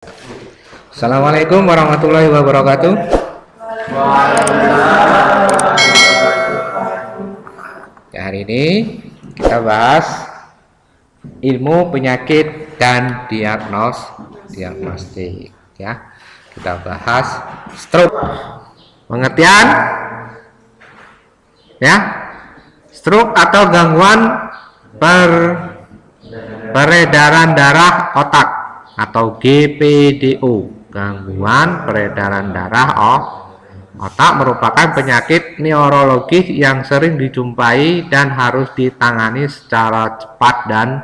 Assalamualaikum warahmatullahi wabarakatuh. Ya, hari ini kita bahas ilmu penyakit dan diagnostik. Ya, kita bahas stroke. Pengertian? Ya, stroke atau gangguan peredaran darah otak atau GPDO. Gangguan peredaran darah otak merupakan penyakit neurologis yang sering dijumpai dan harus ditangani secara cepat dan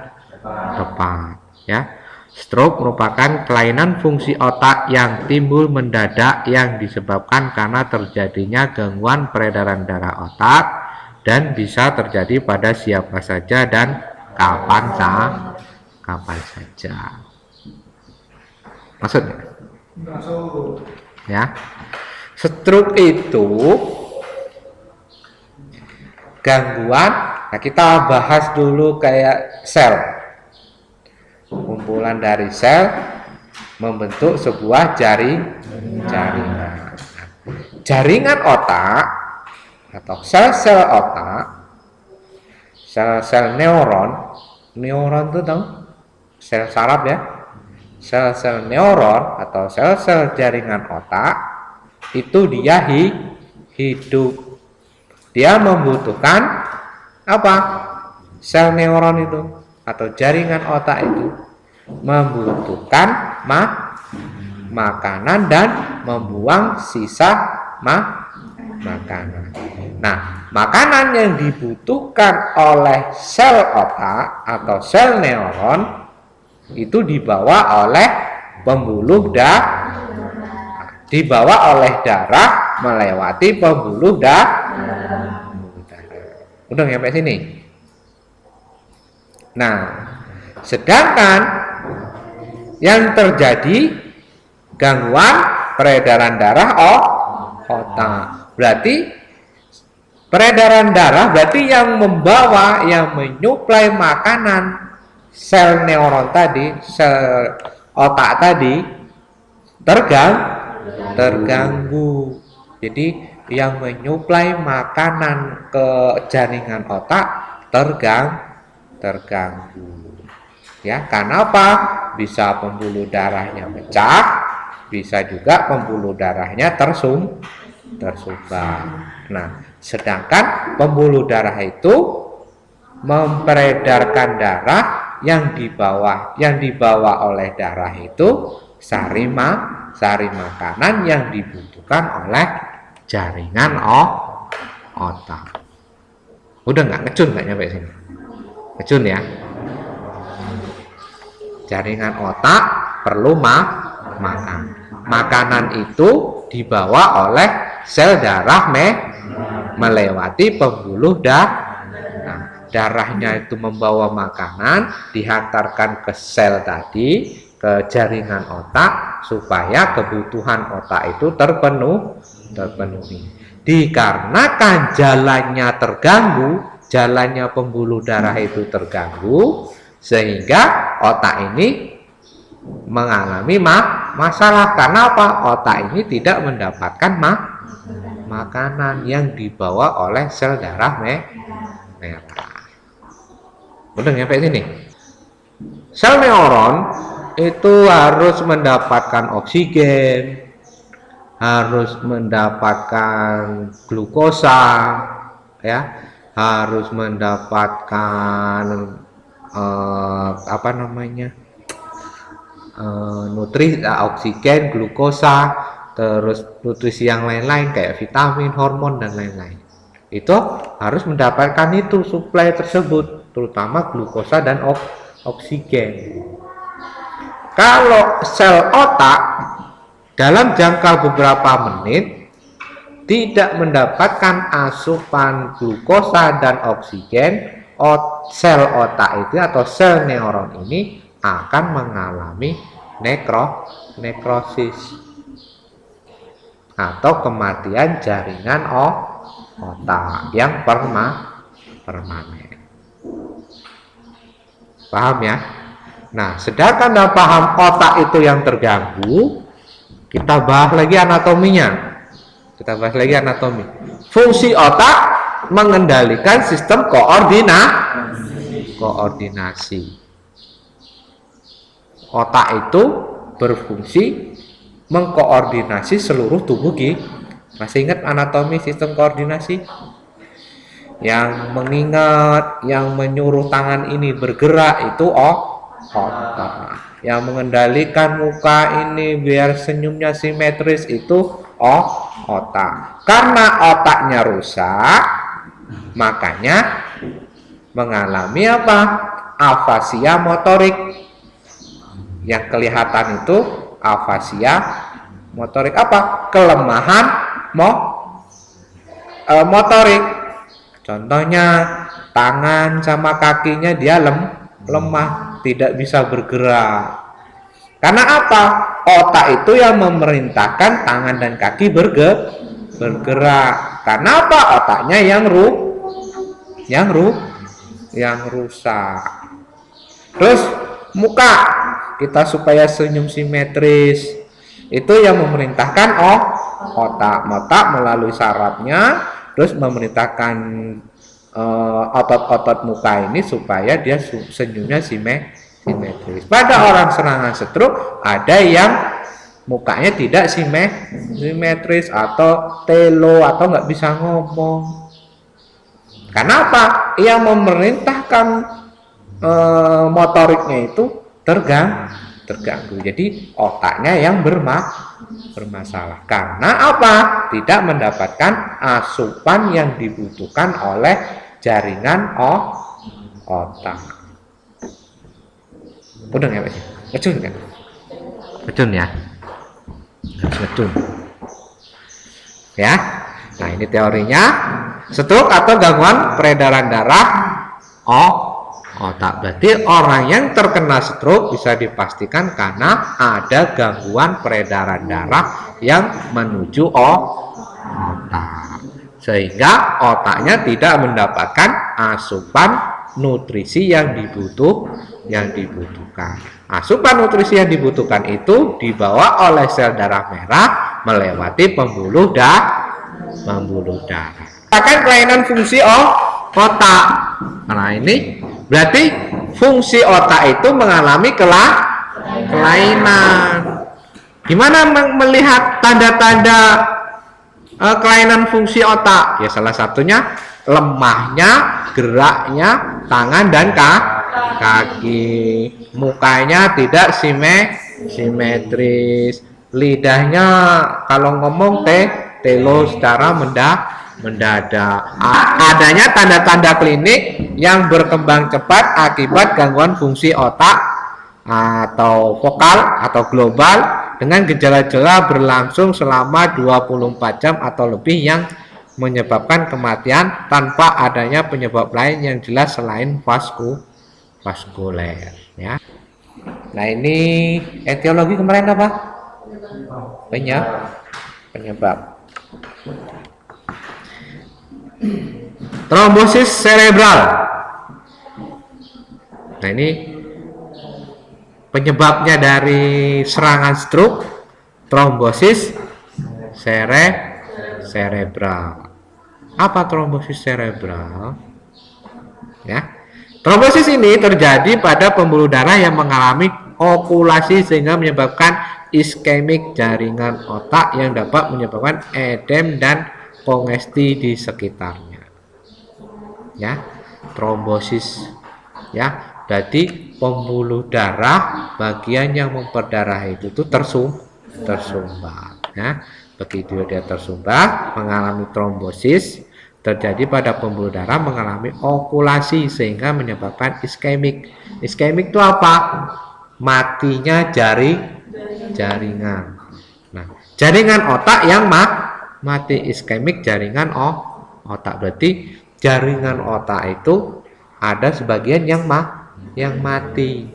tepat. Ya, stroke merupakan kelainan fungsi otak yang timbul mendadak yang disebabkan karena terjadinya gangguan peredaran darah otak dan bisa terjadi pada siapa saja dan kapan saja. Maksudnya? Ya, stroke itu gangguan. Nah, kita bahas dulu kayak sel, kumpulan dari sel membentuk sebuah jaringan otak atau sel-sel otak, sel-sel neuron itu tahu, sel saraf ya. Sel-sel neuron atau sel-sel jaringan otak itu dia hidup. Dia membutuhkan apa? Sel neuron itu atau jaringan otak itu membutuhkan makanan dan membuang sisa makanan. Nah, makanan yang dibutuhkan oleh sel otak atau sel neuron itu dibawa oleh pembuluh darah, melewati pembuluh darah. Udah sampai sini. Nah, sedangkan yang terjadi gangguan peredaran darah otak. Berarti peredaran darah berarti yang membawa, yang menyuplai makanan sel neuron tadi, sel otak tadi terganggu. Jadi yang menyuplai makanan ke jaringan otak terganggu. Ya, karena apa? Bisa pembuluh darahnya pecah, bisa juga pembuluh darahnya tersumbat. Nah, sedangkan pembuluh darah itu memperedarkan darah yang dibawa oleh darah itu sari makanan yang dibutuhkan oleh jaringan otak. Udah nggak ngecun, nggak nyampe sini? Ngecun ya. Jaringan otak perlu makan. Makanan itu dibawa oleh sel darah melewati pembuluh darah. Darahnya itu membawa makanan, dihantarkan ke sel tadi, ke jaringan otak, supaya kebutuhan otak itu terpenuhi. Dikarenakan jalannya terganggu, jalannya pembuluh darah itu terganggu, sehingga otak ini mengalami masalah. Karena apa? Otak ini tidak mendapatkan makanan yang dibawa oleh sel darah merah. Udah nyampe sini. Sel neuron itu harus mendapatkan oksigen, harus mendapatkan glukosa, ya, harus mendapatkan oksigen, glukosa, terus nutrisi yang lain-lain kayak vitamin, hormon dan lain-lain. Itu harus mendapatkan itu suplai tersebut, terutama glukosa dan oksigen. Kalau sel otak dalam jangka beberapa menit tidak mendapatkan asupan glukosa dan oksigen, sel otak itu atau sel neuron ini akan mengalami nekrosis atau kematian jaringan otak yang permanen. Paham ya? Nah, sedangkan dalam paham otak itu yang terganggu, kita bahas lagi anatominya. Fungsi otak mengendalikan sistem koordinasi. Otak itu berfungsi mengkoordinasi seluruh tubuh kita. Masih ingat anatomi sistem koordinasi? Yang mengingat, yang menyuruh tangan ini bergerak itu otak. Yang mengendalikan muka ini biar senyumnya simetris itu otak. Karena otaknya rusak, makanya mengalami apa? Afasia motorik. Yang kelihatan itu afasia motorik apa? Kelemahan motorik. Contohnya tangan sama kakinya dia lemah, tidak bisa bergerak. Karena apa? Otak itu yang memerintahkan tangan dan kaki bergerak. Karena apa? Otaknya yang rusak. Terus muka kita supaya senyum simetris, itu yang memerintahkan otak melalui sarafnya, terus memerintahkan otot-otot muka ini supaya dia senyumnya simetris. Pada orang serangan stroke ada yang mukanya tidak simetris atau telo atau nggak bisa ngomong. Kenapa? Yang memerintahkan motoriknya itu terganggu. Jadi otaknya yang bermasalah. Karena apa? Tidak mendapatkan asupan yang dibutuhkan oleh jaringan otak. Udah nggak sih? Ngecun kan? Ngecun ya. Ngecun. Ya. Nah, ini teorinya. Stroke atau gangguan peredaran darah otak. Berarti orang yang terkena stroke bisa dipastikan karena ada gangguan peredaran darah yang menuju otak. Sehingga otaknya tidak mendapatkan asupan nutrisi yang dibutuhkan. Asupan nutrisi yang dibutuhkan itu dibawa oleh sel darah merah melewati pembuluh darah. Akan kelainan fungsi otak. Nah, ini berarti fungsi otak itu mengalami kelainan. Gimana melihat tanda-tanda kelainan fungsi otak? Ya salah satunya lemahnya geraknya tangan dan kaki, mukanya tidak simetris, lidahnya kalau ngomong telo secara mendadak. Adanya tanda-tanda klinik yang berkembang cepat akibat gangguan fungsi otak atau vokal atau global dengan gejala-gejala berlangsung selama 24 jam atau lebih yang menyebabkan kematian tanpa adanya penyebab lain yang jelas selain vaskuler ya. Nah, ini etiologi kemarin apa? Penyebab. Trombosis cerebral. Nah, ini penyebabnya dari serangan stroke, trombosis cerebral. Apa trombosis cerebral? Ya. Trombosis ini terjadi pada pembuluh darah yang mengalami okulasi sehingga menyebabkan iskemik jaringan otak yang dapat menyebabkan edem dan kongesti di sekitarnya. Ya, trombosis. Ya, jadi pembuluh darah bagian yang memperdarah itu tuh tersumbat. Ya, begitu dia tersumbat mengalami trombosis, terjadi pada pembuluh darah mengalami okulasi sehingga menyebabkan iskemik. Iskemik itu apa? Matinya jaringan. Nah, jaringan otak yang mati, iskemik jaringan otak. Berarti jaringan otak itu ada sebagian yang mati.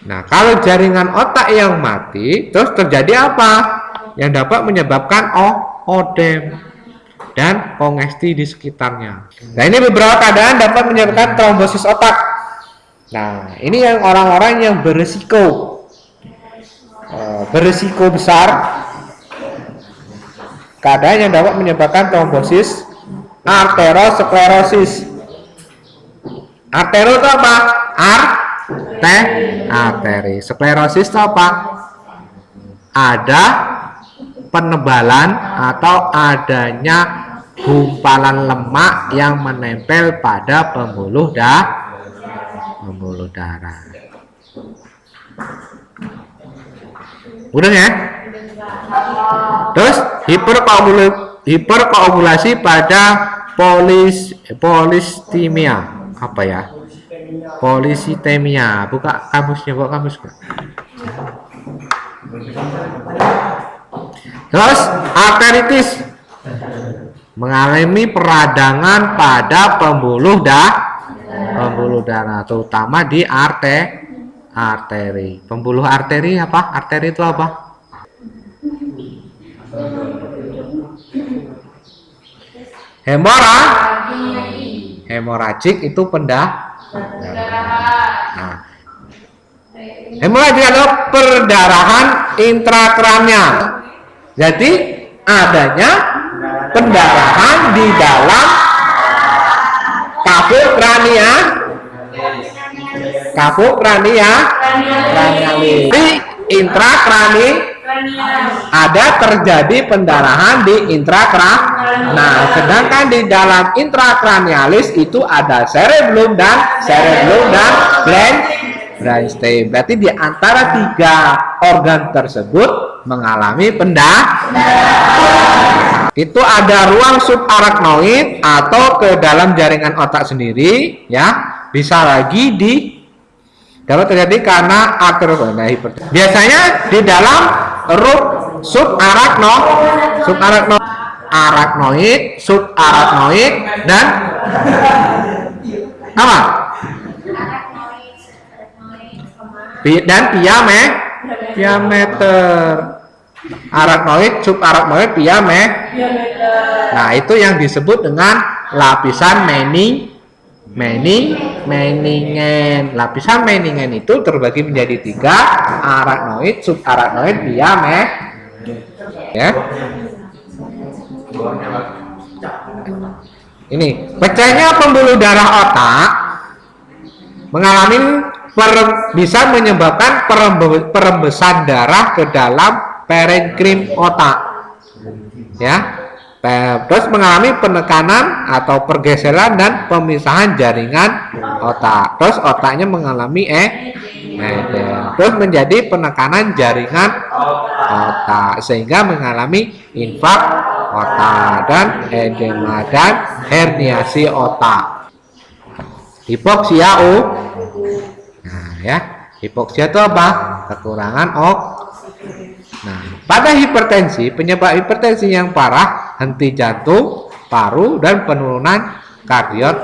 Nah, kalau jaringan otak yang mati, terus terjadi apa? Yang dapat menyebabkan odem dan kongesti di sekitarnya. Nah, ini beberapa keadaan dapat menyebabkan trombosis otak. Nah, ini yang orang-orang yang berisiko besar, keadaan yang dapat menyebabkan trombosis arteriosklerosis. Artero itu apa? Arteri. Sklerosis itu apa? Ada penebalan atau adanya gumpalan lemak yang menempel pada pembuluh darah. Udah ya? Terus hiperkoagulasi pada polistemia. Apa ya? Polisitemia. Buka kamusnya, Terus arteritis, mengalami peradangan pada pembuluh darah, terutama di arteri. Pembuluh arteri apa? Arteri itu apa? Hemoragik itu Nah, hemoragik adalah perdarahan intrakranial. Jadi adanya pendarahan di dalam kafuk kranialis. Di intrakrani ada terjadi pendarahan di Nah, sedangkan di dalam intrakranialis itu ada cerebellum dan brainstem. Berarti di antara 3 organ tersebut mengalami pendarahan. Itu ada ruang subarachnoid atau ke dalam jaringan otak sendiri, ya. Bisa lagi kalau terjadi karena hipertensi. Biasanya di dalam subarachnoid dan apa? Dan diameter. Arachnoid, subarachnoid, diameter. Nah, itu yang disebut dengan lapisan meningen. Lapisan meningen itu terbagi menjadi 3, arachnoid, subarachnoid, diameter. Ya. Ini pecahnya pembuluh darah otak bisa menyebabkan perembesan darah ke dalam parenkrim otak, ya. Terus mengalami penekanan atau pergeseran dan pemisahan jaringan otak. Terus otaknya mengalami terus menjadi penekanan jaringan otak sehingga mengalami infak otak dan edema dan herniasi otak. Hipoksia Nah, ya, hipoksia itu apa? Kekurangan Nah, pada hipertensi, penyebab hipertensi yang parah, henti jantung, paru, dan penurunan kardiot